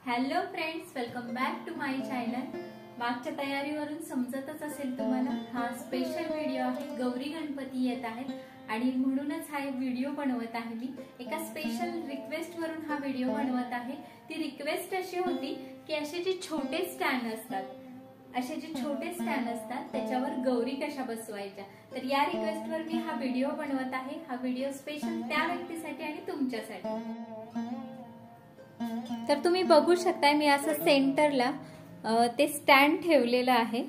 Hello friends, welcome back to my channel. मागच्या तयारीवरून समजतच असेल तुम्हाला हा स्पेशल व्हिडिओ आहे। गौरी गणपती येत आहेत आणि म्हणूनच हा व्हिडिओ बनवत आहे। मी एका स्पेशल रिक्वेस्ट वरून हा व्हिडिओ बनवत आहे। ती रिक्वेस्ट अशी होती की असे जे छोटे स्टँड असतात, त्याच्यावर गौरी कशा बसवायच्या, तर या रिक्वेस्ट वर मी हा व्हिडिओ बनवत आहे। हा व्हिडिओ स्पेशल त्या व्यक्तीसाठी आणि तुमच्यासाठी। तर तुम्ही बघू शकताय मी असं सेंटरला ते स्टँड ठेवलेलं आहे।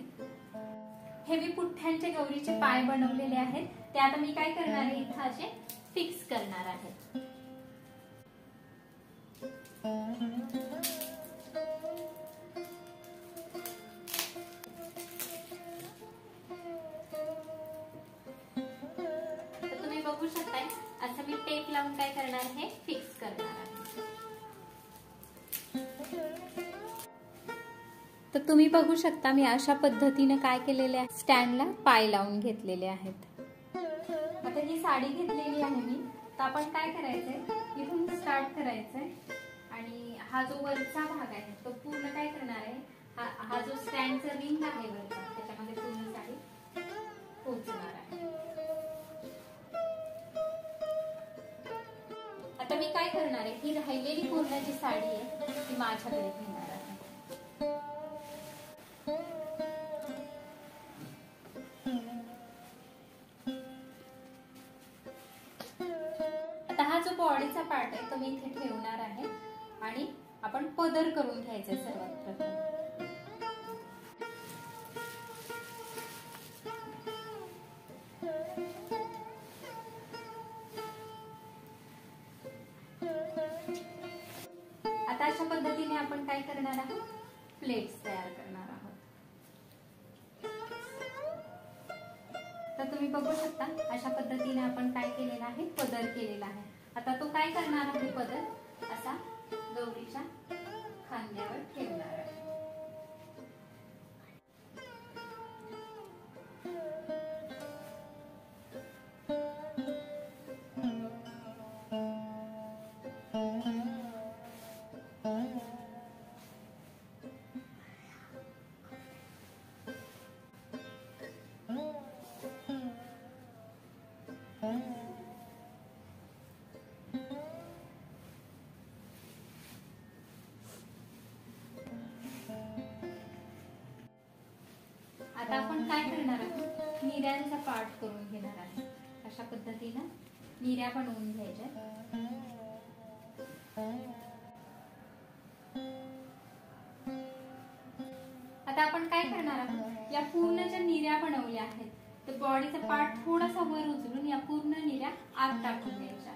हे मी पुठ्ठ्यांचे गौरीचे पाय बनवलेले आहेत। ते आता मी काय करणार आहे, इथं असे फिक्स करणार आहे। तर तुम्ही बघू शकताय असं मी टेप लावून काय करणार आहे, फिक्स करणार आहे। तर तुम्ही बघू शकता मी अशा पद्धतीने काय केलेले आहे, स्टँडला पाय लावून घेतलेले आहेत। आता ही साडी घेतलेली आहे मी, तर आपण काय करायचंय, इथून स्टार्ट करायचंय आणि हा जो वरचा भाग आहे तो पूर्ण काय करणार आहे, हा जो स्टँडचा रिंग आहे वरचा, त्याच्यामध्ये पूर्ण साडी पोहोचणार आहे। आता मी काय करणार आहे, ही राहिलेली पूर्ण जी साडी आहे ती माझ्याकडे घेणार आहे। आता हा जो बॉडीचा पार्ट आहे तो मी इथे ठेवणार आहे आणि आपण पदर करून घ्यायचा सर्वात प्रथम। आता अशा पद्धतीने आपण काय करणार आहोत, प्लेट्स तयार करणार आहोत। तर तुम्ही बघू शकता अशा पद्धतीने आपण काय केलेला आहे, पदर केलेला आहे। आता तो काय करणार आहे, पदर असा गौरीच्या खांद्यावर ठेवणार आहे। आता आपण काय करणार आहोत, निऱ्यांचा पार्ट करून घेणार आहे। अशा पद्धतीने निऱ्या बनवून घ्यायच्या। आता आपण काय करणार आहोत, या पूर्ण ज्या निऱ्या बनवल्या आहेत तर बॉडीचा पार्ट थोडासा वर उचलून या पूर्ण निऱ्या आत टाकून द्यायच्या।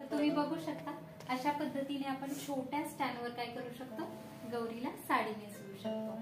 तर तुम्ही बघू शकता अशा पद्धतीने आपण छोट्या स्टँडवर काय करू शकतो, गौरीला साडी नेसवू शकतो।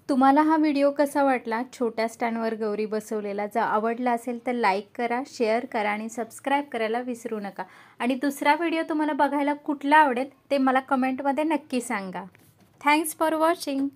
तुम्हाला हा व्हिडिओ कसा वाटला? छोट्या स्टँडवर गौरी बसवलेला जर आवडला असेल तर लाईक करा, शेअर करा आणि सबस्क्राईब करायला विसरू नका. आणि दुसरा व्हिडिओ तुम्हाला बघायला कुठला आवडेल ते मला कमेंटमध्ये नक्की सांगा. Thanks for watching.